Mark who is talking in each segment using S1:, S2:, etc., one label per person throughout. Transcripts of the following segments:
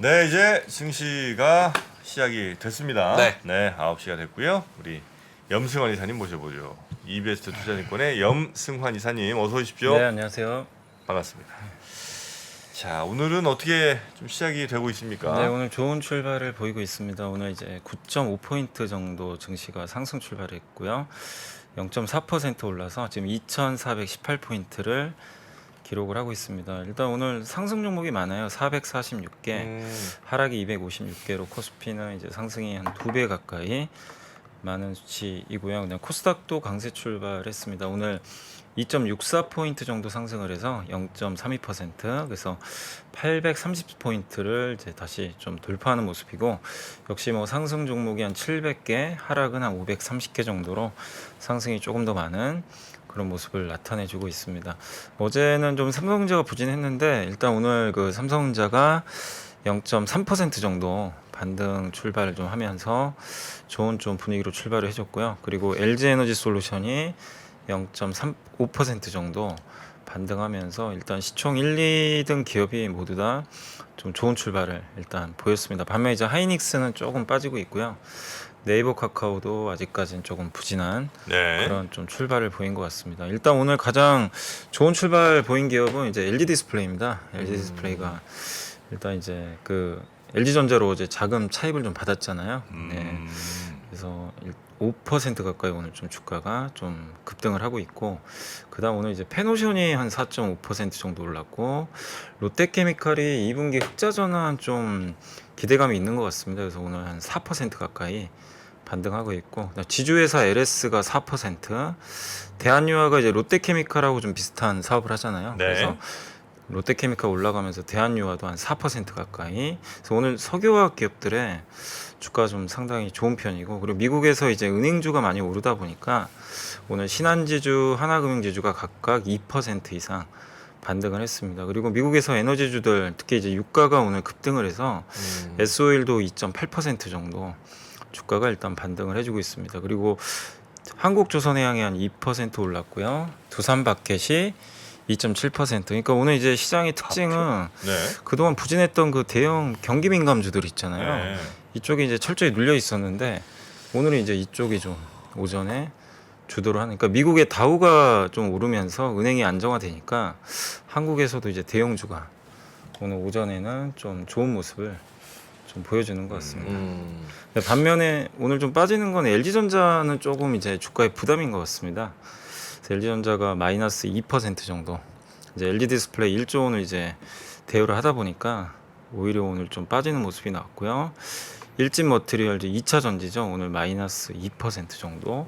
S1: 네, 이제 증시가 시작이 됐습니다.
S2: 네.
S1: 9시가 됐고요. 우리 염승환 이사님 모셔보죠. 이베스트 투자증권의 염승환 이사님 어서 오십시오.
S3: 네, 안녕하세요.
S1: 반갑습니다. 자, 오늘은 어떻게 좀 시작이 되고 있습니까?
S3: 네, 오늘 좋은 출발을 보이고 있습니다. 오늘 이제 9.5포인트 정도 증시가 상승 출발했고요. 0.4% 올라서 지금 2,418포인트를 기록을 하고 있습니다. 일단 오늘 상승 종목이 많아요. 446개, 하락이 256개로 코스피는 이제 상승이 한 2배 가까이 많은 수치이고요. 그냥 코스닥도 강세 출발했습니다. 오늘 2.64포인트 정도 상승을 해서 0.32%, 그래서 830포인트를 이제 다시 좀 돌파하는 모습이고, 역시 뭐 상승 종목이 한 700개, 하락은 한 530개 정도로 상승이 조금 더 많은 그런 모습을 나타내주고 있습니다. 어제는 좀 삼성전자가 부진했는데 일단 오늘 그 삼성전자가 0.3% 정도 반등 출발을 좀 하면서 좋은 좀 분위기로 출발을 해줬고요. 그리고 LG에너지솔루션이 0.35% 정도 반등하면서 일단 시총 1, 2등 기업이 모두 다 좀 좋은 출발을 일단 보였습니다. 반면 이제 하이닉스는 조금 빠지고 있고요. 네이버 카카오도 아직까지는 조금 부진한 그런 좀 출발을 보인 것 같습니다. 일단 오늘 가장 좋은 출발 보인 기업은 이제 LG 디스플레이입니다. LG 디스플레이가 일단 이제 그 LG전자로 어제 자금 차입을 좀 받았잖아요. 네. 그래서 5% 가까이 오늘 좀 주가가 좀 급등을 하고 있고, 그다음 오늘 이제 페노션이 한 4.5% 정도 올랐고, 롯데케미칼이 2분기 흑자 전환 좀 기대감이 있는 것 같습니다. 그래서 오늘 한 4% 가까이 반등하고 있고, 지주회사 LS가 4%, 대한유화가 이제 롯데케미칼하고 좀 비슷한 사업을 하잖아요.
S1: 네.
S3: 그래서 롯데케미칼 올라가면서 대한유화도 한 4% 가까이. 그래서 오늘 석유화학 기업들의 주가 좀 상당히 좋은 편이고, 그리고 미국에서 이제 은행주가 많이 오르다 보니까 오늘 신한지주, 하나금융지주가 각각 2% 이상 반등을 했습니다. 그리고 미국에서 에너지주들 특히 이제 유가가 오늘 급등을 해서 S-오일도 2.8% 정도 주가가 일단 반등을 해주고 있습니다. 그리고 한국조선해양이 한 2% 올랐고요. 두산바켓이 2.7%. 그러니까 오늘 이제 시장의 특징은 그동안 부진했던 그 대형 경기 민감주들 있잖아요. 이쪽이 이제 철저히 눌려 있었는데 오늘은 이제 이쪽이 좀 오전에 주도를 하니까, 그러니까 미국의 다우가 좀 오르면서 은행이 안정화되니까 한국에서도 이제 대형주가 오늘 오전에는 좀 좋은 모습을 좀 보여주는 것 같습니다. 반면에 오늘 좀 빠지는 건 LG전자는 조금 이제 주가에 부담인 것 같습니다. LG전자가 마이너스 2% 정도. 이제 LG 디스플레이 1조 원을 이제 대여를 하다 보니까 오히려 오늘 좀 빠지는 모습이 나왔고요. 일진 머티리얼즈 2차 전지죠. 오늘 마이너스 2% 정도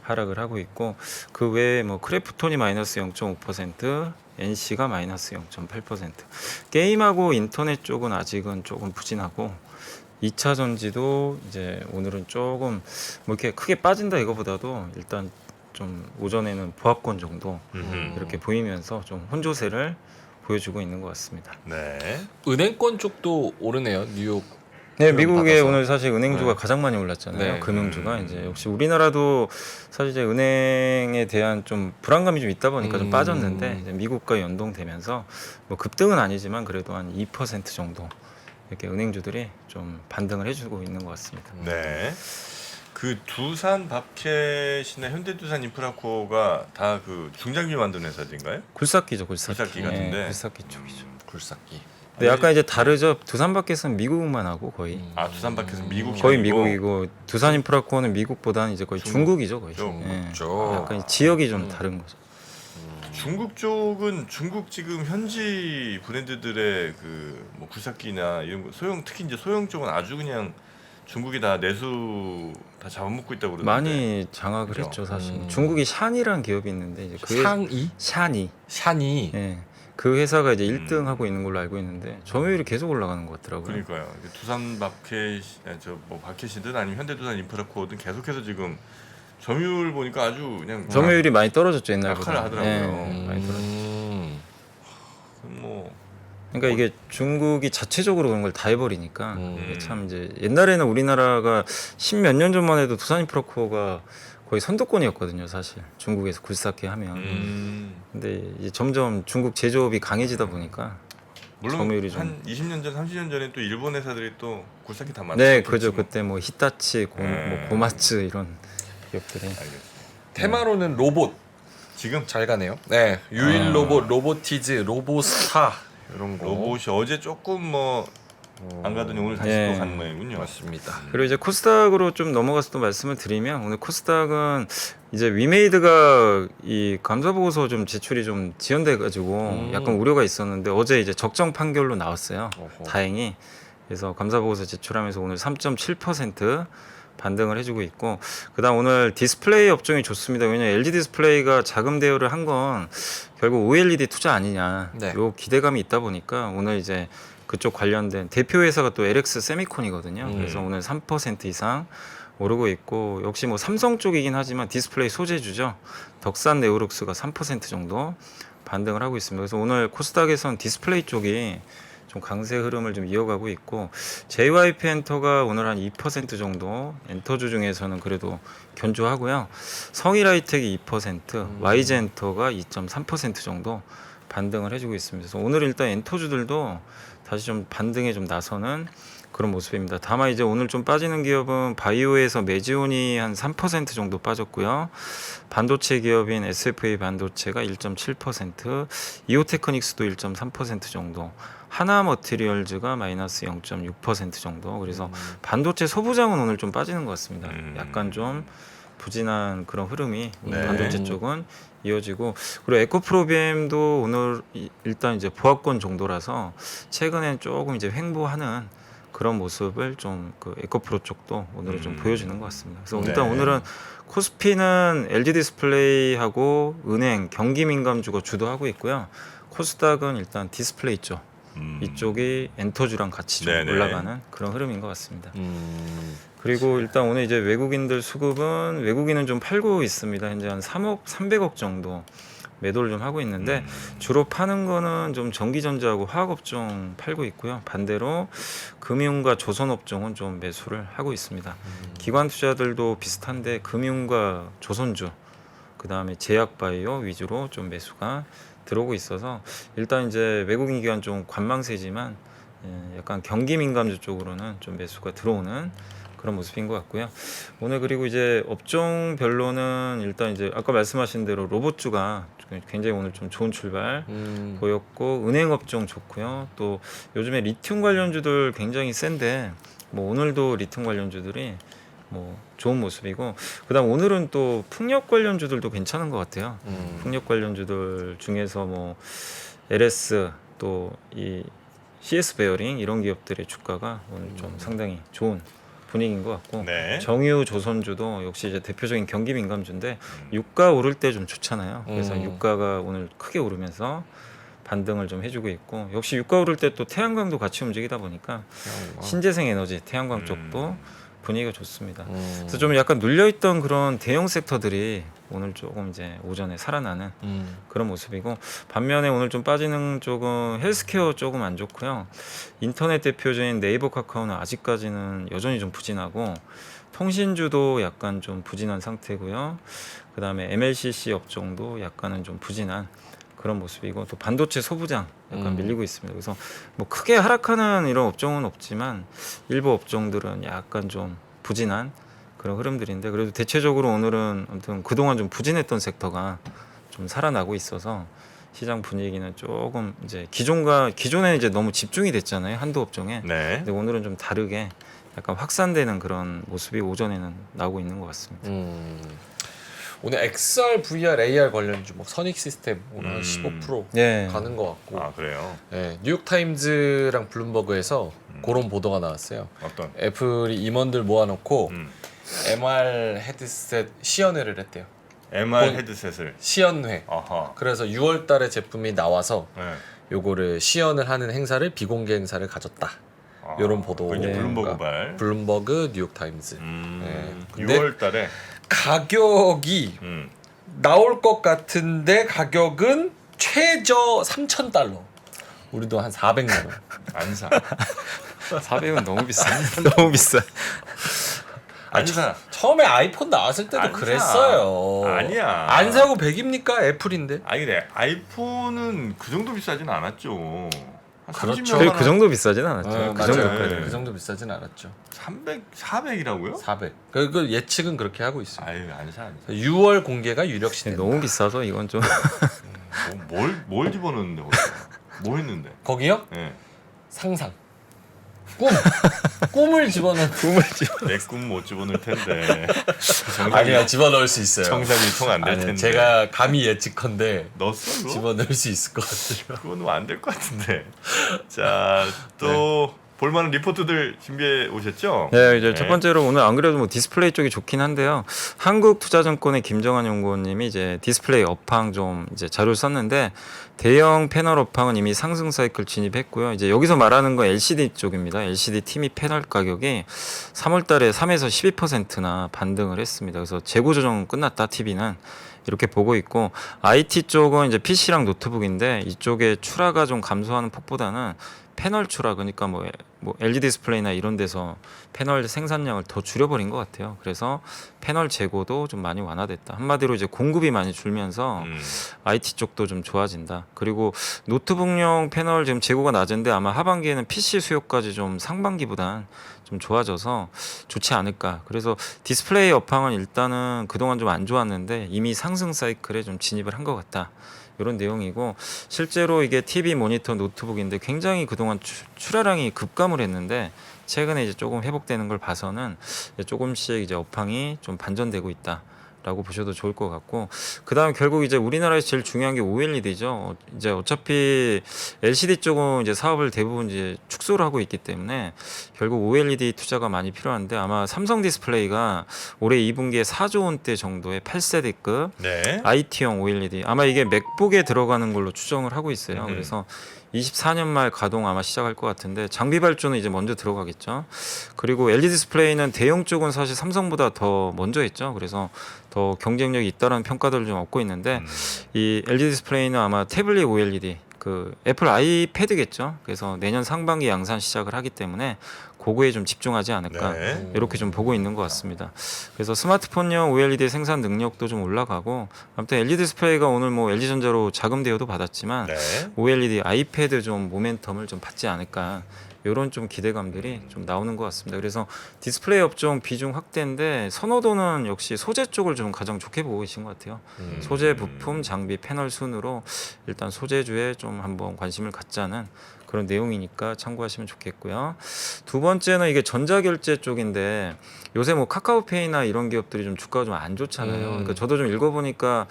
S3: 하락을 하고 있고, 그 외에 뭐 크래프톤이 마이너스 0.5%, NC가 마이너스 0.8%. 게임하고 인터넷 쪽은 아직은 조금 부진하고, 2차 전지도 이제 오늘은 조금 뭐 이렇게 크게 빠진다 이거보다도 일단 좀 오전에는 보합권 정도 이렇게 보이면서 좀 혼조세를 보여주고 있는 것 같습니다.
S1: 네.
S2: 은행권 쪽도 오르네요. 뉴욕.
S3: 네, 미국에
S2: 받아서.
S3: 오늘 사실 은행주가 가장 많이 올랐잖아요.
S2: 네.
S3: 금융주가 이제 역시 우리나라도 사실 이제 은행에 대한 좀 불안감이 좀 있다 보니까 좀 빠졌는데, 이제 미국과 연동되면서 뭐 급등은 아니지만 그래도 한 2% 정도 이렇게 은행주들이 좀 반등을 해주고 있는 것 같습니다.
S1: 네. 그 두산 밥켓이나 현대두산 인프라코어가 다 그 중장비 만드는 회사인가요?
S3: 굴삭기죠, 굴삭기.
S1: 굴삭기 같은데.
S3: 네, 굴삭기 쪽이죠.
S2: 굴삭기.
S3: 근데 약간 이제 다르죠. 두산바켓은 미국만 하고 거의
S1: 두산 밥켓은 미국
S3: 거의 미국이고, 두산 인프라코어는 미국보다는 이제 거의 중국이죠, 거의.
S2: 중국죠.
S3: 약간 지역이 좀 다른 거죠.
S1: 중국 쪽은 중국 지금 현지 브랜드들의 그 뭐 굴삭기나 이런 거 소형, 특히 이제 소형 쪽은 아주 그냥 중국이 다 내수 다 잡아먹고 있다고 그러는데.
S3: 많이 장악을
S1: 그죠?
S3: 했죠, 사실. 중국이 샨이라는 기업이 있는데 이제 그
S2: 샹이?
S3: 샨이.
S2: 샨이.
S3: 예. 그 회사가 이제 1등 하고 있는 걸로 알고 있는데 점유율이 계속 올라가는 것 같더라고요.
S1: 그러니까요. 두산 밥켓, 저뭐 밥켓이든 아니면 현대두산 인프라코어든 계속해서 지금 점유율 보니까 아주 그냥
S3: 점유율이 많이 떨어졌죠, 옛날보다.
S1: 약화를 하더라고요.
S3: 많이 떨어졌죠.
S1: 뭐
S3: 그러니까 이게 중국이 자체적으로 그런 걸 다 해버리니까 이게 참 이제 옛날에는 우리나라가 10몇 년 전만 해도 두산 인프라코어가 거의 선도권이었거든요, 사실. 중국에서 굴삭기 하면. 근데 이제 점점 중국 제조업이 강해지다 보니까
S1: 물론
S3: 점유율이 좀
S1: 한 20년 전, 30년 전에 또 일본 회사들이 또 굴삭기 다 만들었죠.
S3: 네, 그죠. 그때 뭐 히타치,
S1: 네.
S3: 뭐 고마츠 이런 기업들이
S1: 알겠습니다.
S2: 테마로는 로봇
S1: 지금
S2: 잘 가네요. 네, 유일 로봇, 로보티즈, 로보스타 이런 거.
S1: 로봇이 어제 조금 뭐 안 가더니 오늘 다시
S3: 네.
S1: 또 가는 모양이군요.
S2: 맞습니다.
S3: 그리고 이제 코스닥으로 좀 넘어가서 또 말씀을 드리면 오늘 코스닥은 이제 위메이드가 이 감사 보고서 좀 제출이 좀 지연돼 가지고 약간 우려가 있었는데 어제 이제 적정 판결로 나왔어요.
S2: 어허.
S3: 다행히. 그래서 감사 보고서 제출하면서 오늘 3.7% 반등을 해주고 있고 그다음 오늘 디스플레이 업종이 좋습니다. 왜냐 LG 디스플레이가 자금 대여를 한 건 결국 OLED 투자 아니냐.
S2: 네.
S3: 요 기대감이 있다 보니까 오늘 이제 그쪽 관련된 대표 회사가 또 LX 세미콘이거든요. 그래서 오늘 3% 이상 오르고 있고 역시 뭐 삼성 쪽이긴 하지만 디스플레이 소재주죠. 덕산 네오룩스가 3% 정도 반등을 하고 있습니다. 그래서 오늘 코스닥에선 디스플레이 쪽이 좀 강세 흐름을 좀 이어가고 있고 JYP 엔터가 오늘 한 2% 정도 엔터주 중에서는 그래도 견조하고요. 성일하이텍이 2%, YG 엔터가 2.3% 정도 반등을 해주고 있습니다. 그래서 오늘 일단 엔터주들도 다시 좀 반등에 좀 나서는 그런 모습입니다. 다만 이제 오늘 좀 빠지는 기업은 바이오에서 메지온이 한 3% 정도 빠졌고요. 반도체 기업인 SFA 반도체가 1.7%, 이오테크닉스도 1.3% 정도, 하나머티리얼즈가 마이너스 0.6% 정도. 그래서 반도체 소부장은 오늘 좀 빠지는 것 같습니다. 약간 좀 부진한 그런 흐름이 오늘
S1: 네.
S3: 반도체 쪽은 이어지고 그리고 에코프로비엠도 오늘 일단 이제 보합권 정도라서 최근엔 조금 이제 횡보하는 그런 모습을 좀 그 에코프로 쪽도 오늘은 좀 보여주는 것 같습니다. 그래서 일단
S1: 네.
S3: 오늘은 코스피는 LG 디스플레이하고 은행, 경기 민감주가 주도하고 있고요. 코스닥은 일단 디스플레이 쪽 이쪽이 엔터주랑 같이 좀
S1: 네네.
S3: 올라가는 그런 흐름인 것 같습니다. 그리고 일단 오늘 이제 외국인들 수급은 외국인은 좀 팔고 있습니다. 현재 한 3억 300억 정도 매도를 좀 하고 있는데 주로 파는 거는 좀 전기전자하고 화학업종 팔고 있고요. 반대로 금융과 조선업종은 좀 매수를 하고 있습니다. 기관 투자들도 비슷한데 금융과 조선주 그다음에 제약바이오 위주로 좀 매수가 들어오고 있어서 일단 이제 외국인 기관 좀 관망세지만 약간 경기 민감주 쪽으로는 좀 매수가 들어오는 그런 모습인 것 같고요. 오늘 그리고 이제 업종별로는 일단 이제 아까 말씀하신 대로 로봇주가 굉장히 오늘 좀 좋은 출발 보였고 은행 업종 좋고요. 또 요즘에 리튬 관련주들 굉장히 센데 뭐 오늘도 리튬 관련주들이 뭐 좋은 모습이고 그다음 오늘은 또 풍력 관련주들도 괜찮은 것 같아요. 풍력 관련주들 중에서 뭐 LS 또 이 CS 베어링 이런 기업들의 주가가 오늘 좀 상당히 좋은 분위기인 것 같고
S1: 네.
S3: 정유 조선주도 역시 이제 대표적인 경기 민감주인데 유가 오를 때 좀 좋잖아요. 그래서 유가가 오늘 크게 오르면서 반등을 좀 해주고 있고 역시 유가 오를 때 또 태양광도 같이 움직이다 보니까 신재생 에너지 태양광 쪽도 분위기가 좋습니다. 그래서 좀 약간 눌려있던 그런 대형 섹터들이 오늘 조금 이제 오전에 살아나는 그런 모습이고 반면에 오늘 좀 빠지는 쪽은 헬스케어 조금 안 좋고요. 인터넷 대표주인 네이버 카카오는 아직까지는 여전히 좀 부진하고 통신주도 약간 좀 부진한 상태고요. 그 다음에 MLCC 업종도 약간은 좀 부진한 그런 모습이고 또 반도체 소부장 약간 밀리고 있습니다. 그래서 뭐 크게 하락하는 이런 업종은 없지만 일부 업종들은 약간 좀 부진한 그런 흐름들인데 그래도 대체적으로 오늘은 아무튼 그동안 좀 부진했던 섹터가 좀 살아나고 있어서 시장 분위기는 조금 이제 기존에 이제 너무 집중이 됐잖아요. 한두 업종에.
S1: 네.
S3: 근데 오늘은 좀 다르게 약간 확산되는 그런 모습이 오전에는 나오고 있는 것 같습니다.
S2: 오늘 XR, VR, AR 관련주 뭐 선익 시스템 오늘 한 15%
S3: 네.
S2: 가는 것 같고
S1: 아 그래요.
S2: 네, 뉴욕 타임즈랑 블룸버그에서 그런 보도가 나왔어요.
S1: 어떤?
S2: 애플이 임원들 모아놓고 MR 헤드셋 시연회를 했대요.
S1: MR 헤드셋을.
S2: 시연회.
S1: 아하.
S2: 그래서 6월달에 제품이 나와서
S1: 네.
S2: 요거를 시연을 하는 행사를 비공개 행사를 가졌다.
S1: 아,
S2: 요런 보도.
S1: 이제 블룸버그
S2: 가
S1: 발.
S2: 블룸버그, 뉴욕 타임즈. 네. 근데
S1: 6월달에.
S2: 가격이 나올 것 같은데 가격은 최저 $3,000. 우리도 한 400만 원.
S1: 안 사.
S3: 400은 너무 비싸. 너무 비싸.
S1: 안 사.
S2: 처음에 아이폰 나왔을 때도
S1: 안
S2: 그랬어요.
S1: 사. 아니야.
S2: 안 사고 100입니까? 애플인데.
S1: 아니 근데 아이폰은 그 정도 비싸진 않았죠. 한
S2: 그렇죠.
S1: 30몇 만
S3: 그 정도 비싸진 않았죠.
S2: 어,
S3: 그
S2: 맞아요.
S3: 정도까지.
S2: 그 정도 비싸진 않았죠.
S1: 400이라고요?
S2: 400. 그 예측은 그렇게 하고 있어요.
S1: 아유 안 사.
S2: 6월 공개가 유력 시대.
S3: 너무 비싸서 이건 좀
S1: 뭘 집어넣는데 거기서? 뭐 했는데?
S2: 거기요?
S1: 예.
S2: 상상. 꿈을 집어넣는
S1: 내 꿈 못 집어넣을 텐데.
S2: 아니야 집어넣을 수 있어요.
S1: 정답 유통 안 될
S2: 아니,
S1: 텐데.
S2: 제가 감히 예측컨대
S1: 넣었어 그거?
S2: 집어넣을 수 있을 것 같아요.
S1: 그거는 안 될 것 같은데. 자, 또 볼만한 리포트들 준비해 오셨죠?
S3: 네, 이제 첫 번째로 오늘 안 그래도 뭐 디스플레이 쪽이 좋긴 한데요. 한국투자증권의 김정환 연구원님이 이제 디스플레이 업황 좀 이제 자료를 썼는데 대형 패널 업황은 이미 상승 사이클 진입했고요. 이제 여기서 말하는 건 LCD 쪽입니다. LCD TV 패널 가격이 3월달에 3에서 12%나 반등을 했습니다. 그래서 재고 조정 끝났다 TV는. 이렇게 보고 있고 IT 쪽은 이제 PC랑 노트북인데 이쪽에 출하가 좀 감소하는 폭보다는 패널 출하 그러니까 뭐 LED 디스플레이나 이런 데서 패널 생산량을 더 줄여버린 것 같아요. 그래서 패널 재고도 좀 많이 완화됐다. 한마디로 이제 공급이 많이 줄면서 IT 쪽도 좀 좋아진다. 그리고 노트북용 패널 지금 재고가 낮은데 아마 하반기에는 PC 수요까지 좀 상반기보단 좀 좋아져서 좋지 않을까. 그래서 디스플레이 업황은 일단은 그동안 좀 안 좋았는데 이미 상승 사이클에 좀 진입을 한 것 같다. 이런 내용이고 실제로 이게 TV 모니터 노트북인데 굉장히 그동안 출하량이 급감을 했는데 최근에 이제 조금 회복되는 걸 봐서는 조금씩 이제 업황이 좀 반전되고 있다. 라고 보셔도 좋을 것 같고 그다음 결국 이제 우리나라에서 제일 중요한 게 OLED죠. 이제 어차피 LCD 쪽은 이제 사업을 대부분 이제 축소를 하고 있기 때문에 결국 OLED 투자가 많이 필요한데 아마 삼성 디스플레이가 올해 2분기에 4조 원대 정도의 8세대급
S1: 네.
S3: IT형 OLED 아마 이게 맥북에 들어가는 걸로 추정을 하고 있어요. 그래서 24년 말 가동 아마 시작할 것 같은데 장비 발주는 이제 먼저 들어가겠죠. 그리고 LED 디스플레이는 대형 쪽은 사실 삼성보다 더 먼저 했죠. 그래서 더 경쟁력이 있다라는 평가들을 좀 얻고 있는데 이 LED 디스플레이는 아마 태블릿 OLED 그 애플 아이패드겠죠. 그래서 내년 상반기 양산 시작을 하기 때문에 그거에 좀 집중하지 않을까
S1: 네.
S3: 이렇게 좀 보고 있는 것 같습니다. 그래서 스마트폰용 OLED 생산 능력도 좀 올라가고 아무튼 LED 디스플레이가 오늘 뭐 LG전자로 자금 대여도 받았지만
S1: 네.
S3: OLED 아이패드 좀 모멘텀을 좀 받지 않을까 이런 좀 기대감들이 좀 나오는 것 같습니다. 그래서 디스플레이 업종 비중 확대인데 선호도는 역시 소재 쪽을 좀 가장 좋게 보고 계신 것 같아요. 소재, 부품, 장비, 패널 순으로 일단 소재주에 좀 한번 관심을 갖자는 그런 내용이니까 참고하시면 좋겠고요. 두 번째는 이게 전자결제 쪽인데 요새 뭐 카카오페이나 이런 기업들이 좀 주가가 좀 안 좋잖아요. 그러니까 저도 좀 읽어보니까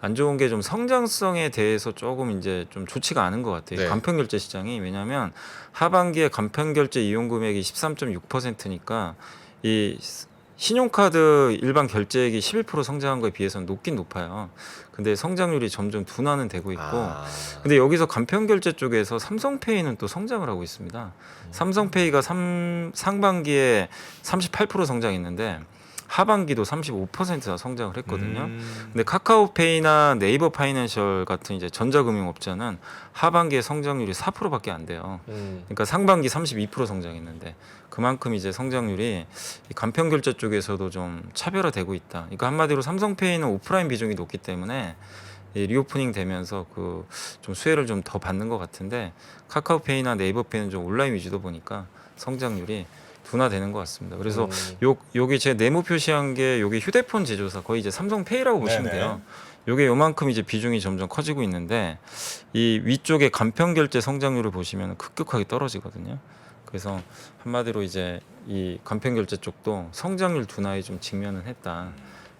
S3: 안 좋은 게 좀 성장성에 대해서 조금 이제 좀 좋지가 않은 것 같아요.
S2: 네.
S3: 간편결제 시장이 왜냐하면 하반기에 간편결제 이용 금액이 13.6%니까 이 신용카드 일반 결제액이 11% 성장한 거에 비해서는 높긴 높아요. 근데 성장률이 점점 둔화는 되고 있고 근데 여기서 간편결제 쪽에서 삼성페이는 또 성장을 하고 있습니다. 삼성페이가 상반기에 38% 성장했는데 하반기도 35%나 성장을 했거든요. 근데 카카오페이나 네이버 파이낸셜 같은 이제 전자금융업자는 하반기에 성장률이 4%밖에 안 돼요. 그러니까 상반기 32% 성장했는데 그만큼 이제 성장률이 이 간편결제 쪽에서도 좀 차별화되고 있다. 그러니까 한마디로 삼성페이는 오프라인 비중이 높기 때문에 이 리오프닝 되면서 그 좀 수혜를 좀 더 받는 것 같은데 카카오페이나 네이버페이는 좀 온라인 위주도 보니까 성장률이 둔화되는 것 같습니다. 그래서 여기 제 네모 표시한 게 여기 휴대폰 제조사 거의 이제 삼성페이라고 보시면
S1: 네네.
S3: 돼요. 요게 요만큼 이제 비중이 점점 커지고 있는데 이 위쪽에 간편결제 성장률을 보시면 급격하게 떨어지거든요. 그래서 한마디로 이제 이 간편결제 쪽도 성장률 둔화에 좀 직면은 했다.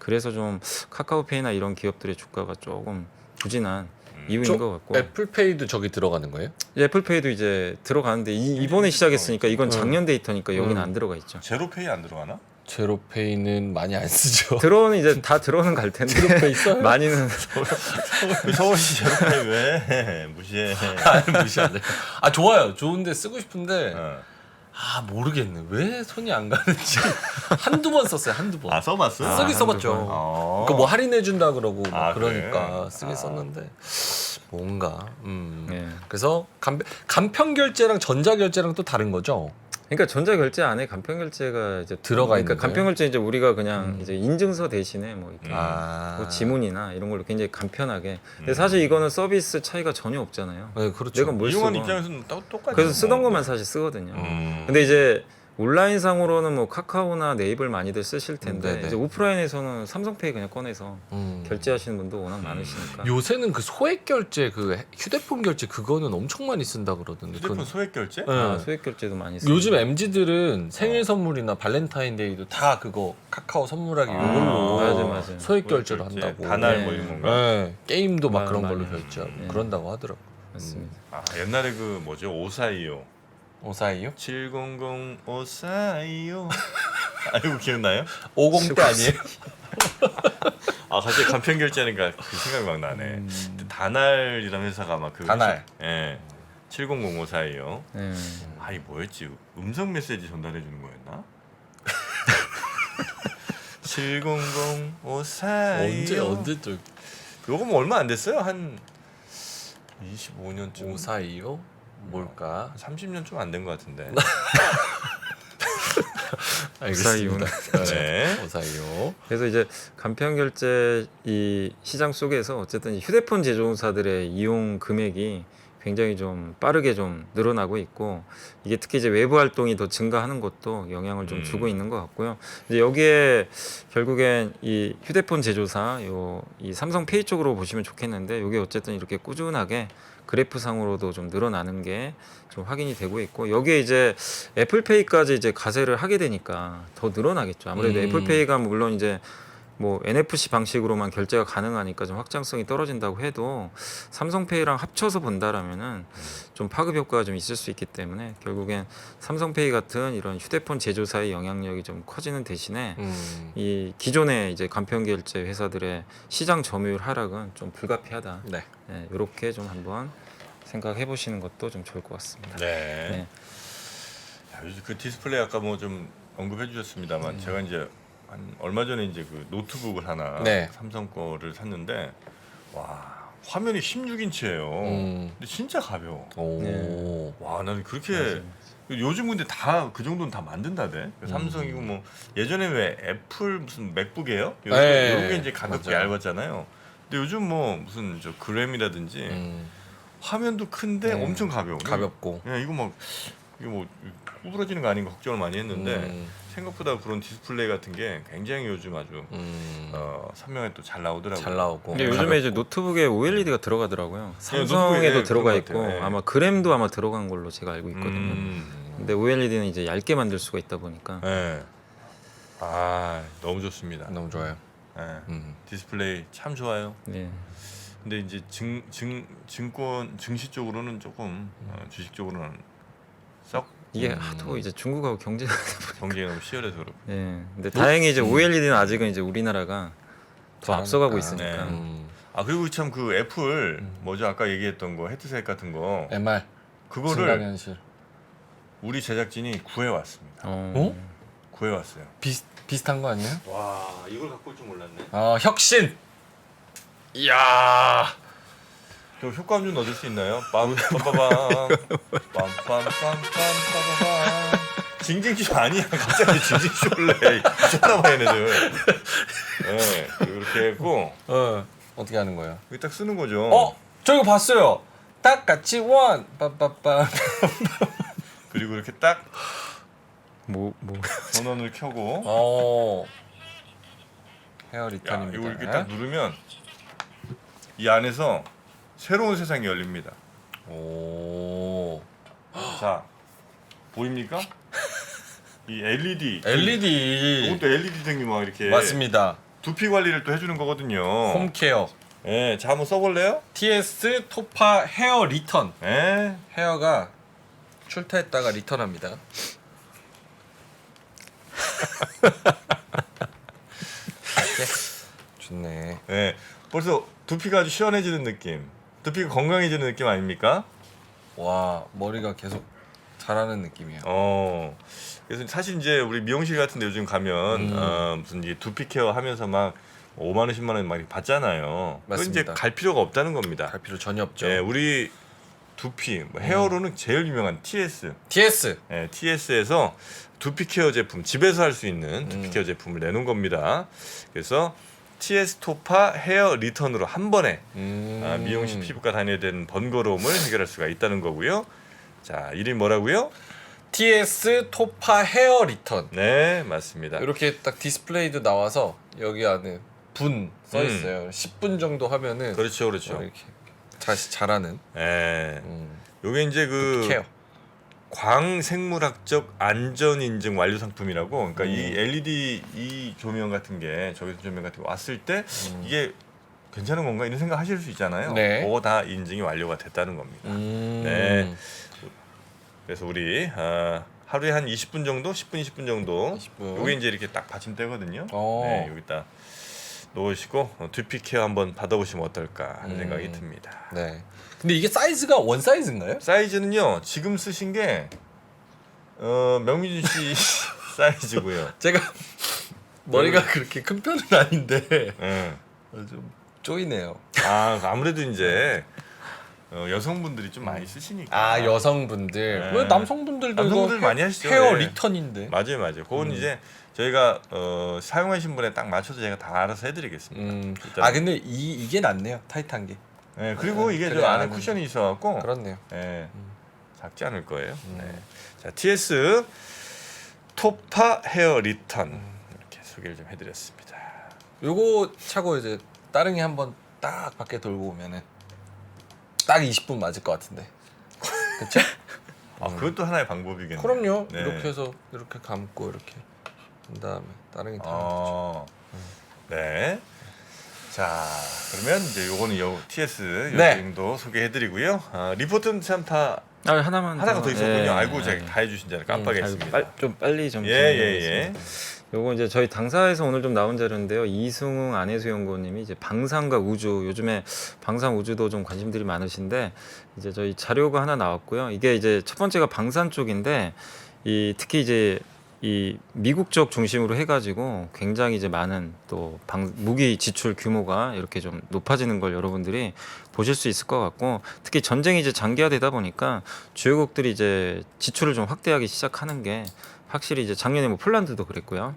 S3: 그래서 좀 카카오페이나 이런 기업들의 주가가 조금 부진한 이유인 것 같고
S2: 애플페이도 저기 들어가는 거예요?
S3: 애플페이도 이제 들어가는데 이번에 시작했으니까 이건 작년 데이터니까 여기는 안 들어가 있죠.
S1: 제로페이 안 들어가나?
S2: 제로페이는 많이 안 쓰죠.
S3: 들어오는 이제 다 들어오는 갈 텐데
S2: 제로페이 있어요?
S3: 많이는
S1: 서울시 제로페이 왜 무시해?
S2: 아니, 무시하네. 아 좋아요. 좋은데 쓰고 싶은데
S1: 어.
S2: 아 모르겠네. 왜 손이 안 가는지 한두 번 썼어요. 한두 번.
S1: 아 써봤어?
S3: 아,
S2: 쓰긴
S3: 한두
S2: 써봤죠.
S3: 번.
S1: 어.
S2: 그뭐 할인해 준다 그러고 뭐
S1: 아,
S2: 그러니까
S1: 그래?
S2: 쓰긴
S1: 아.
S2: 썼는데 뭔가
S3: 네.
S2: 그래서 간편 결제랑 전자 결제랑 또 다른 거죠.
S3: 그러니까 전자 결제 안에 간편 결제가 이제
S2: 들어가 있는
S3: 그러니까 간편
S2: 거예요?
S3: 결제 이제 우리가 그냥 이제 인증서 대신에 뭐 이렇게 뭐 지문이나 이런 걸로 굉장히 간편하게. 근데 사실 이거는 서비스 차이가 전혀 없잖아요.
S2: 네, 그렇죠.
S3: 내가 뭘
S1: 이용하는
S3: 쓰건.
S1: 입장에서는 똑같아요.
S3: 그래서 쓰던 것만 사실 쓰거든요. 근데 이제 온라인상으로는 뭐 카카오나 네이버를 많이들 쓰실 텐데
S2: 네네.
S3: 이제 오프라인에서는 삼성페이 그냥 꺼내서
S2: 음.
S3: 결제하시는 분도 워낙 많으시니까.
S2: 요새는 그 소액 결제, 그 휴대폰 결제 그거는 엄청 많이 쓴다 그러던데.
S1: 휴대폰
S2: 그건-
S1: 소액 결제?
S2: 네.
S3: 아, 소액 결제도 많이 쓰고.
S2: 요즘 MZ들은 생일 선물이나 발렌타인데이도 다 그거 카카오 선물하기
S1: 아,
S2: 이걸로
S3: 맞아.
S2: 소액 결제를
S1: 결제,
S2: 한다고.
S1: 다날
S3: 네.
S1: 뭐 이런 건가?
S2: 네. 게임도 막 그런
S3: 많이
S2: 걸로
S3: 하죠.
S2: 결제하고
S3: 네.
S2: 그런다고 하더라고.
S3: 맞습니다.
S1: 아 옛날에 그 뭐죠 542요
S2: 오사이요?
S1: 700 542요 아 이거 기억나요?
S2: 50대 아니에요?
S1: 아 갑자기 간편 결제하니까 그 생각이 막 나네. 그때 다날이라는 회사가 막 그
S2: 다날.
S1: 예 700 542요.
S3: 네.
S1: 아이 뭐였지? 음성 메시지 전달해 주는 거였나? 700 542요
S2: 언제 좀
S1: 요거 뭐 얼마 안 됐어요? 한 25년쯤
S2: 오사이요? 뭘까?
S1: 30년 좀 안 된 것 같은데.
S2: 알겠습니다.
S1: 네.
S2: 오사이요.
S3: 그래서 이제 간편 결제 이 시장 속에서 어쨌든 이 휴대폰 제조사들의 이용 금액이 굉장히 좀 빠르게 좀 늘어나고 있고 이게 특히 이제 외부 활동이 더 증가하는 것도 영향을 좀 주고 있는 것 같고요. 이제 여기에 결국엔 이 휴대폰 제조사 이 삼성페이 쪽으로 보시면 좋겠는데 이게 어쨌든 이렇게 꾸준하게 그래프상으로도 좀 늘어나는 게 좀 확인이 되고 있고 여기에 이제 애플페이까지 이제 가세를 하게 되니까 더 늘어나겠죠. 아무래도 애플페이가 물론 이제 뭐 NFC 방식으로만 결제가 가능하니까 좀 확장성이 떨어진다고 해도 삼성페이랑 합쳐서 본다라면은 좀 파급 효과가 좀 있을 수 있기 때문에 결국엔 삼성페이 같은 이런 휴대폰 제조사의 영향력이 좀 커지는 대신에 이 기존의 이제 간편 결제 회사들의 시장 점유율 하락은 좀 불가피하다.
S2: 네.
S3: 네, 이렇게 좀 한번 생각해 보시는 것도 좀 좋을 것 같습니다.
S1: 네.
S3: 네.
S1: 야, 요즘 그 디스플레이 아까 뭐 좀 언급해 주셨습니다만 제가 이제 한 얼마 전에 이제 그 노트북을 하나
S2: 네.
S1: 삼성 거를 샀는데 와 화면이 16인치예요. 근데 진짜 가벼워.
S2: 오.
S3: 네.
S1: 와 나는 그렇게
S3: 맞아요.
S1: 요즘 근데 다 그 정도는 다 만든다대. 삼성이고 뭐 예전에 왜 애플 무슨 맥북이에요?
S2: 네.
S1: 이런 게 이제 가볍게
S2: 맞아요.
S1: 얇았잖아요. 근데 요즘 뭐 무슨 저 그램이라든지 화면도 큰데
S2: 네.
S1: 엄청 가벼워.
S2: 가볍고.
S1: 야, 이거 뭐 구부러지는 거 아닌가 걱정을 많이 했는데 생각보다 그런 디스플레이 같은 게 굉장히 요즘 아주 선명하게 또 잘 나오더라고요.
S2: 잘 나오고.
S3: 근데 요즘에 이제 노트북에 OLED가 들어가더라고요.
S1: 노트북에
S3: 삼성에도 들어가
S1: 그런 것
S3: 있고
S1: 같아요. 네.
S3: 아마 그램도 아마 들어간 걸로 제가 알고 있거든요. 근데 OLED는 이제 얇게 만들 수가 있다 보니까
S1: 네. 아 너무 좋습니다.
S2: 너무 좋아요.
S1: 네. 디스플레이 참 좋아요.
S3: 네.
S1: 근데 이제 증권 증시 쪽으로는 조금 주식 쪽으로는 썩
S3: 이게 하도 이제 중국하고 경쟁.
S1: 경쟁이 너무 치열해서 그렇고.
S3: 네. 근데 다행히 이제 OLED는 아직은 이제 우리나라가 더 앞서가고
S2: 잘하니까.
S3: 있으니까.
S1: 네. 아 그리고 참 그 애플 뭐죠 아까 얘기했던 거 헤드셋 같은 거
S2: MR.
S1: 그거를
S2: 증강현실.
S1: 우리 제작진이 구해 왔습니다.
S2: 어?
S1: 구해 왔어요.
S2: 비슷한 거 아니에요?
S1: 와 이걸 갖고 올 줄 몰랐네.
S2: 아, 혁신. 이야.
S1: 저 효과음 좀 넣어줄 수 있나요? 빰빰빰빰 빰빰빰빰빰빰 징징쇼 아니야 갑자기 징징쇼를 해 미쳤나봐 얘네들. 네 이렇게 했고
S2: 어떻게 하는 거예요?
S1: 이게 딱 쓰는 거죠.
S2: 저 이거 봤어요. 딱 같이 원. 빰빰빰.
S1: 그리고 이렇게 딱
S3: 뭐
S1: 전원을 켜고
S2: 헤어
S1: 야
S2: 리턴입니다.
S1: 이거 이렇게 딱 누르면 이 안에서 새로운 세상이 열립니다.
S2: 오.
S1: 자 보입니까? 이 LED
S2: LED.
S1: 이것도 LED 등이 막 이렇게
S2: 맞습니다.
S1: 두피 관리를 또 해주는 거거든요.
S2: 홈케어.
S1: 예, 자 한번 써볼래요?
S2: TS 토파 헤어 리턴.
S1: 예.
S2: 헤어가 출타했다가 리턴합니다. 이렇게 좋네.
S1: 예. 벌써 두피가 아주 시원해지는 느낌. 두피가 건강해지는 느낌 아닙니까?
S2: 와, 머리가 계속 자라는 느낌이에요.
S1: 그래서 사실 이제 우리 미용실 같은데 요즘 가면 무슨 이제 두피 케어 하면서 막 5만 원, 10만 원 막 받잖아요. 그건 이제
S2: 맞습니다.
S1: 갈 필요가 없다는 겁니다.
S2: 갈 필요 전혀 없죠.
S1: 예, 우리 두피, 뭐 헤어로는 제일 유명한 TS.
S2: TS.
S1: 예, TS에서 두피 케어 제품, 집에서 할 수 있는 두피 케어 제품을 내놓은 겁니다. 그래서 TS 토파 헤어 리턴으로 한 번에 미용실 피부과 다녀야 되는 번거로움을 해결할 수가 있다는 거고요. 자, 이름이 뭐라고요?
S2: TS 토파 헤어 리턴.
S1: 네, 맞습니다.
S2: 이렇게 딱 디스플레이도 나와서 여기 안에 분 써 있어요. 10분 정도 하면은
S1: 그렇죠, 그렇죠.
S2: 이렇게 다시 자라는.
S1: 예. 요게 이제 그
S2: 케어.
S1: 광생물학적 안전 인증 완료 상품이라고. 그러니까 이 LED 이 조명 같은 게 저기서 조명 같은 거 왔을 때 이게 괜찮은 건가 이런 생각 하실 수 있잖아요.
S2: 네.
S1: 그거 다 인증이 완료가 됐다는 겁니다. 네. 그래서 우리 하루에 한 20분 정도, 10분, 20분 정도.
S2: 20분.
S1: 요게 이제 이렇게 딱 받침대거든요.
S2: 어.
S1: 네, 여기다 놓으시고 두피 케어 한번 받아보시면 어떨까 하는 생각이 듭니다.
S2: 네. 근데 이게 사이즈가 원 사이즈인가요?
S1: 사이즈는요 지금 쓰신 게 명민준 씨 사이즈고요.
S2: 제가 머리가 그렇게 큰 편은 아닌데
S1: 예.
S2: 좀 쪼이네요.
S1: 아무래도 이제 여성분들이 좀 많이 쓰시니까.
S2: 아 여성분들.
S1: 네.
S2: 왜 남성분들도
S1: 남성분들
S2: 이거
S1: 많이 하시죠.
S2: 헤어
S1: 네.
S2: 리턴인데.
S1: 맞아요, 맞아요. 그건 이제 저희가 사용하신 분에 딱 맞춰서 제가 다 알아서 해드리겠습니다. 일단.
S2: 아 근데 이게 낫네요. 타이트한 게.
S1: 네, 그리고 이게
S2: 그래,
S1: 저 안에
S2: 안
S1: 쿠션이 있어갖고
S2: 그렇네요.
S1: 네, 작지 않을 거예요. 네. 자, TS 토파 헤어 리턴 이렇게 소개를 좀 해드렸습니다.
S2: 요거 차고 이제 따릉이 한번 딱 밖에 돌고 오면은 딱 20분 맞을 것 같은데. 그렇죠?
S1: 그것도 하나의 방법이겠네요.
S2: 그럼요.
S1: 네.
S2: 이렇게 해서 이렇게 감고 이렇게 한 다음에 따릉이 타는
S1: 어, 네. 자, 그러면 이제 요거는 TS
S2: 네.
S1: 정도 소개해드리고요. 리포트는 참 다
S3: 하나만
S1: 하나가 더 있었군요.
S3: 예,
S1: 아이고
S3: 예.
S1: 제가 다 해주신 줄 깜빡했습니다.
S3: 좀 빨리 좀
S1: 예.
S3: 요거 이제 저희 당사에서 오늘 좀 나온 자료인데요. 이승웅 안혜수 연구원님이 이제 방산과 우주, 요즘에 방산 우주도 좀 관심들이 많으신데 이제 저희 자료가 하나 나왔고요. 이게 이제 첫 번째가 방산 쪽인데 특히 이제 이 미국 쪽 중심으로 해가지고 굉장히 이제 많은 또 무기 지출 규모가 이렇게 좀 높아지는 걸 여러분들이 보실 수 있을 것 같고, 특히 전쟁이 이제 장기화되다 보니까 주요국들이 이제 지출을 좀 확대하기 시작하는 게 확실히 이제 작년에 뭐 폴란드도 그랬고요.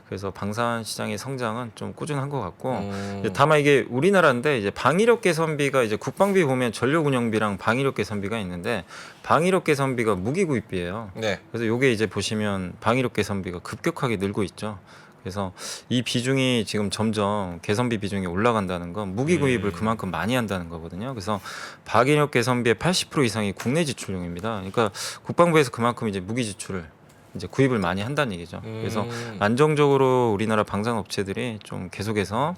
S3: 그래서 방산 시장의 성장은 좀 꾸준한 것 같고, 다만 이게 우리나라인데 이제 방위력 개선비가 이제 국방비 보면 전력 운영비랑 방위력 개선비가 있는데 방위력 개선비가 무기 구입비예요.
S2: 네.
S3: 그래서 요게 이제 보시면 방위력 개선비가 급격하게 늘고 있죠. 그래서 이 비중이 지금 점점 개선비 비중이 올라간다는 건 무기 구입을 그만큼 많이 한다는 거거든요. 그래서 방위력 개선비의 80% 이상이 국내 지출용입니다. 그러니까 국방부에서 그만큼 이제 무기 지출을 이제 구입을 많이 한다는 얘기죠. 그래서 안정적으로 우리나라 방산 업체들이 좀 계속해서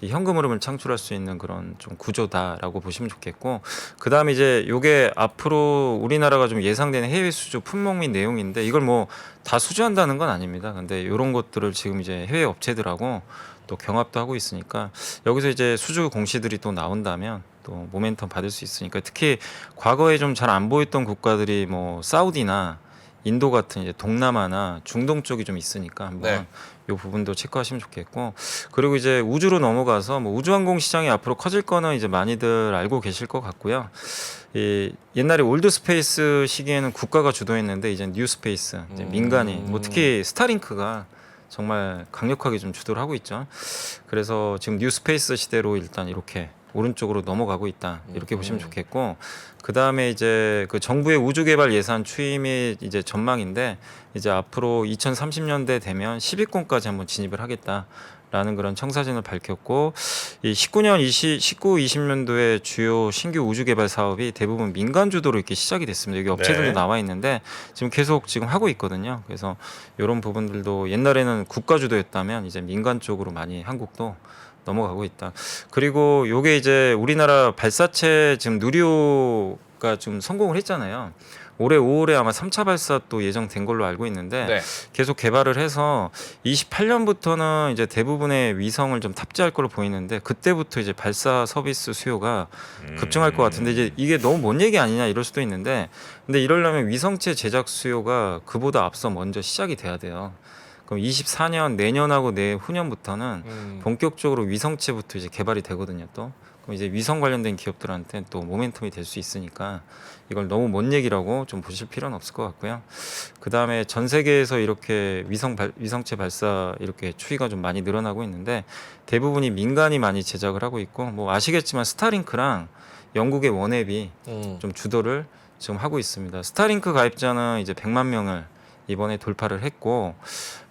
S3: 이 현금 흐름을 창출할 수 있는 그런 좀 구조다라고 보시면 좋겠고, 그 다음에 이제 요게 앞으로 우리나라가 좀 예상되는 해외 수주 품목 및 내용인데 이걸 뭐 다 수주한다는 건 아닙니다. 근데 이런 것들을 지금 이제 해외 업체들하고 또 경합도 하고 있으니까 여기서 이제 수주 공시들이 또 나온다면 또 모멘텀 받을 수 있으니까, 특히 과거에 좀 잘 안 보였던 국가들이 뭐 사우디나 인도 같은 이제 동남아나 중동 쪽이 좀 있으니까 한번
S2: 네.
S3: 이 부분도 체크하시면 좋겠고, 그리고 이제 우주로 넘어가서 뭐 우주항공 시장이 앞으로 커질 거는 이제 많이들 알고 계실 것 같고요. 이 옛날에 올드 스페이스 시기에는 국가가 주도했는데 이제 뉴 스페이스, 이제 민간이 뭐 특히 스타링크가 정말 강력하게 좀 주도를 하고 있죠. 그래서 지금 뉴 스페이스 시대로 일단 이렇게 오른쪽으로 넘어가고 있다, 이렇게 보시면 좋겠고, 그 다음에 이제 그 정부의 우주 개발 예산 추임이 이제 전망인데 이제 앞으로 2030년대 되면 10위권까지 한번 진입을 하겠다라는 그런 청사진을 밝혔고, 이 19년 20년도에 주요 신규 우주 개발 사업이 대부분 민간 주도로 이렇게 시작이 됐습니다. 여기 업체들도
S1: 네.
S3: 나와 있는데 지금 계속 지금 하고 있거든요. 그래서 이런 부분들도 옛날에는 국가 주도였다면 이제 민간 쪽으로 많이 한국도 넘어가고 있다. 그리고 요게 이제 우리나라 발사체 지금 누리호가 좀 성공을 했잖아요. 올해 5월에 아마 3차 발사 또 예정된 걸로 알고 있는데
S2: 네.
S3: 계속 개발을 해서 28년부터는 이제 대부분의 위성을 좀 탑재할 걸로 보이는데 그때부터 이제 발사 서비스 수요가 급증할 것 같은데, 이제 이게 너무 먼 얘기 아니냐 이럴 수도 있는데, 근데 이러려면 위성체 제작 수요가 그보다 앞서 먼저 시작이 돼야 돼요. 그럼 24년 내년하고 내후년부터는 본격적으로 위성체부터 이제 개발이 되거든요. 또 그럼 이제 위성 관련된 기업들한테 또 모멘텀이 될 수 있으니까 이걸 너무 먼 얘기라고 좀 보실 필요는 없을 것 같고요. 그 다음에 전 세계에서 이렇게 위성체 발사 이렇게 추이가 좀 많이 늘어나고 있는데 대부분이 민간이 많이 제작을 하고 있고 뭐 아시겠지만 스타링크랑 영국의 원앱이 좀 주도를 지금 하고 있습니다. 스타링크 가입자는 이제 100만 명을 이번에 돌파를 했고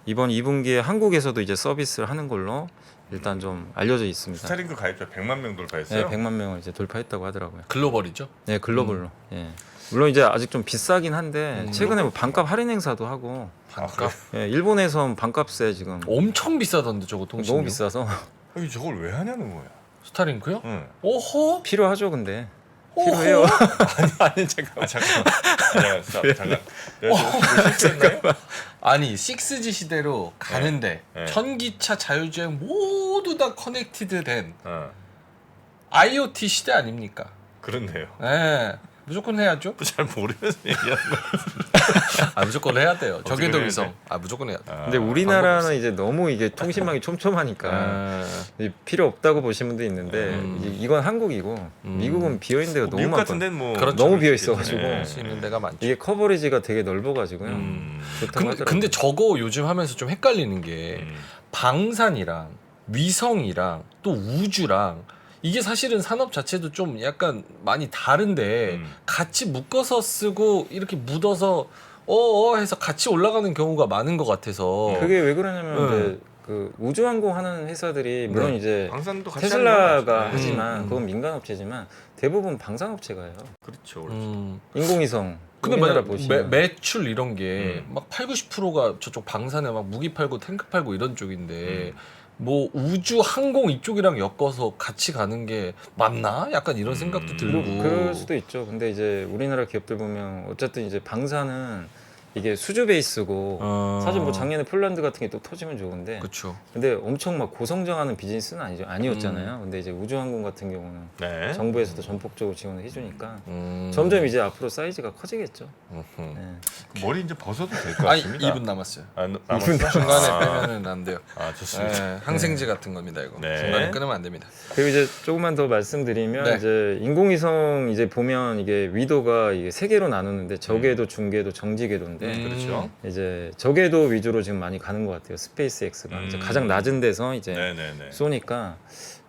S3: 이번 2분기에 한국에서도 이제 서비스를 하는 걸로 일단 좀 알려져 있습니다.
S1: 스타링크 가입자 100만 명 돌파했어요?
S3: 네, 100만 명을 이제 돌파했다고 하더라고요.
S2: 글로벌이죠.
S3: 네, 글로벌로. 예. 물론 이제 아직 좀 비싸긴 한데 최근에 뭐 반값 할인 행사도 하고.
S2: 반값.
S3: 예, 일본에선 반값에 지금
S2: 엄청 비싸던데 저거 통신.
S3: 너무 비싸서
S1: 아니, 저걸 왜 하냐는 거야.
S2: 스타링크요?
S1: 응.
S2: 오호.
S3: 필요하죠, 근데.
S2: 오호.
S3: 필요해요.
S1: 아니 잠깐만. 잠깐. 내가 뭐 실수했나요?
S2: 아니 6G 시대로 가는데
S1: 네.
S2: 전기차 자율주행 모두 다 커넥티드된 IoT 시대 아닙니까?
S1: 그렇네요.
S2: 네. 무조건 해야죠.
S1: 잘 모르면서 얘기하는 거야.
S2: 아 무조건 해야 돼요. 저궤도
S1: 해야
S2: 위성.
S1: 돼?
S2: 아 무조건 해야 돼.
S3: 근데 우리나라는 이제 너무 이게 통신망이 촘촘하니까 이제 필요 없다고 보시는 분도 있는데 이건 한국이고 미국은 비어 있는 데가 너무
S1: 미국 같은
S3: 많거든요.
S1: 데는 뭐
S2: 그렇죠.
S3: 너무 비어 있어가지고
S1: 네.
S2: 수 있는 데가 많죠.
S3: 이게 커버리지가 되게 넓어가지고요. 좋다고 하더라고요.
S2: 근데 저거 요즘 하면서 좀 헷갈리는 게 방산이랑 위성이랑 또 우주랑 이게 사실은 산업 자체도 좀 약간 많이 다른데 같이 묶어서 쓰고 이렇게 묻어서 해서 같이 올라가는 경우가 많은 것 같아서
S3: 그게 왜 그러냐면 이제 그 우주항공 하는 회사들이 물론 이제
S1: 방산도 같이
S3: 테슬라가
S1: 하는 거지.
S3: 하지만 그건 민간 업체지만 대부분 방산업체가 해요.
S1: 그렇죠.
S3: 인공위성
S2: 근데
S3: 우리나라
S2: 매,
S3: 보시면
S2: 매출 이런 게 막 80~90%가 저쪽 방산에 막 무기 팔고 탱크 팔고 이런 쪽인데 뭐 우주 항공 이쪽이랑 엮어서 같이 가는 게 맞나? 약간 이런 생각도 들고.
S3: 그럴 수도 있죠. 근데 이제 우리나라 기업들 보면 어쨌든 이제 방사는 이게 수주 베이스고 사실 뭐 작년에 폴란드 같은 게 또 터지면 좋은데
S2: 그렇죠.
S3: 근데 엄청 막 고성장하는 비즈니스는 아니었잖아요. 근데 이제 우주항공 같은 경우는
S1: 네.
S3: 정부에서도 전폭적으로 지원을 해주니까
S2: 음.
S3: 점점 이제 앞으로 사이즈가 커지겠죠. 네.
S1: 머리 이제 벗어도 될 것
S2: 아니
S1: 같습니다.
S2: 2분 남았어요.
S1: 남았어?
S2: 중간에 빼면은 안 돼요.
S1: 좋습니다.
S2: 네, 항생제 같은 겁니다 이거.
S1: 네.
S2: 중간에 끊으면 안 됩니다.
S3: 그리고 이제 조금만 더 말씀드리면
S2: 네.
S3: 이제 인공위성 이제 보면 이게 위도가 이게 세 개로 나누는데 저궤도, 중궤도, 정지궤도인데
S1: 그렇죠.
S3: 이제 저궤도 위주로 지금 많이 가는 것 같아요. 스페이스 X가 이제 가장 낮은 데서 이제
S1: 네네네.
S3: 쏘니까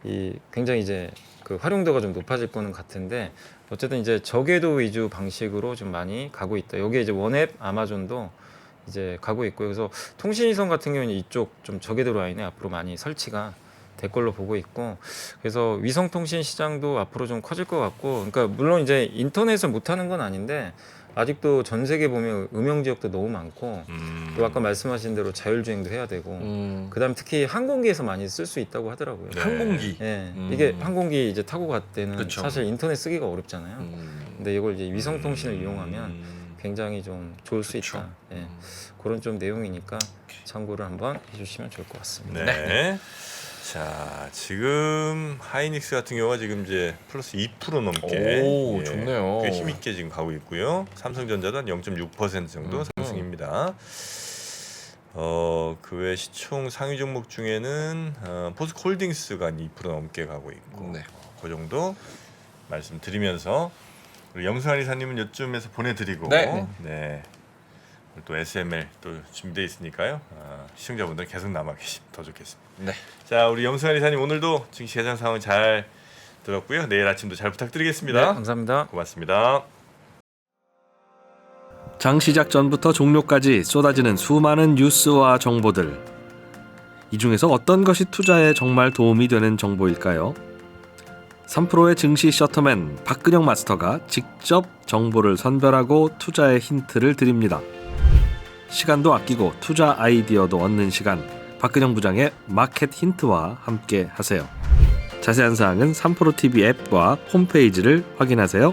S3: 이 굉장히 이제 그 활용도가 좀 높아질 거는 같은데 어쨌든 이제 저궤도 위주 방식으로 좀 많이 가고 있다. 여기에 이제 원앱, 아마존도 이제 가고 있고요. 그래서 통신위성 같은 경우는 이쪽 좀 저궤도 라인에 앞으로 많이 설치가 될 걸로 보고 있고 그래서 위성통신 시장도 앞으로 좀 커질 것 같고 그러니까 물론 이제 인터넷을 못하는 건 아닌데 아직도 전 세계 보면 음영 지역도 너무 많고 또 아까 말씀하신 대로 자율주행도 해야 되고 그다음 특히 항공기에서 많이 쓸 수 있다고 하더라고요.
S1: 네.
S2: 항공기.
S3: 예, 이게 항공기 이제 타고 갈 때는
S2: 그쵸.
S3: 사실 인터넷 쓰기가 어렵잖아요. 근데 이걸 이제 위성 통신을 이용하면 굉장히 좀 좋을 수
S2: 그쵸.
S3: 있다. 예. 그런 좀 내용이니까 참고를 한번 해주시면 좋을 것 같습니다.
S1: 네. 자, 지금 하이닉스 같은 경우가 지금 이제 플러스 2% 넘게
S2: 오, 좋네요.
S1: 꽤 힘있게 지금 가고 있고요. 삼성전자도 한 0.6% 정도 상승입니다. 그 외 시총 상위 종목 중에는 포스코홀딩스가 한 2% 넘게 가고 있고
S2: 네.
S1: 그 정도 말씀드리면서 우리 염승환 이사님은 요쯤에서 보내드리고
S2: 네.
S1: 네. 또 SML 또 준비되어 있으니까요. 시청자분들 계속 남아 계시면 더 좋겠습니다.
S2: 네.
S1: 자, 우리 염승환 이사님 오늘도 증시 시장 상황 잘 들었고요. 내일 아침도 잘 부탁드리겠습니다.
S3: 네, 감사합니다.
S1: 고맙습니다.
S4: 장 시작 전부터 종료까지 쏟아지는 수많은 뉴스와 정보들. 이 중에서 어떤 것이 투자에 정말 도움이 되는 정보일까요? 3프로의 증시 셔터맨 박근영 마스터가 직접 정보를 선별하고 투자의 힌트를 드립니다. 시간도 아끼고 투자 아이디어도 얻는 시간, 박근영 부장의 마켓 힌트와 함께 하세요. 자세한 사항은 3프로 TV 앱과 홈페이지를 확인하세요.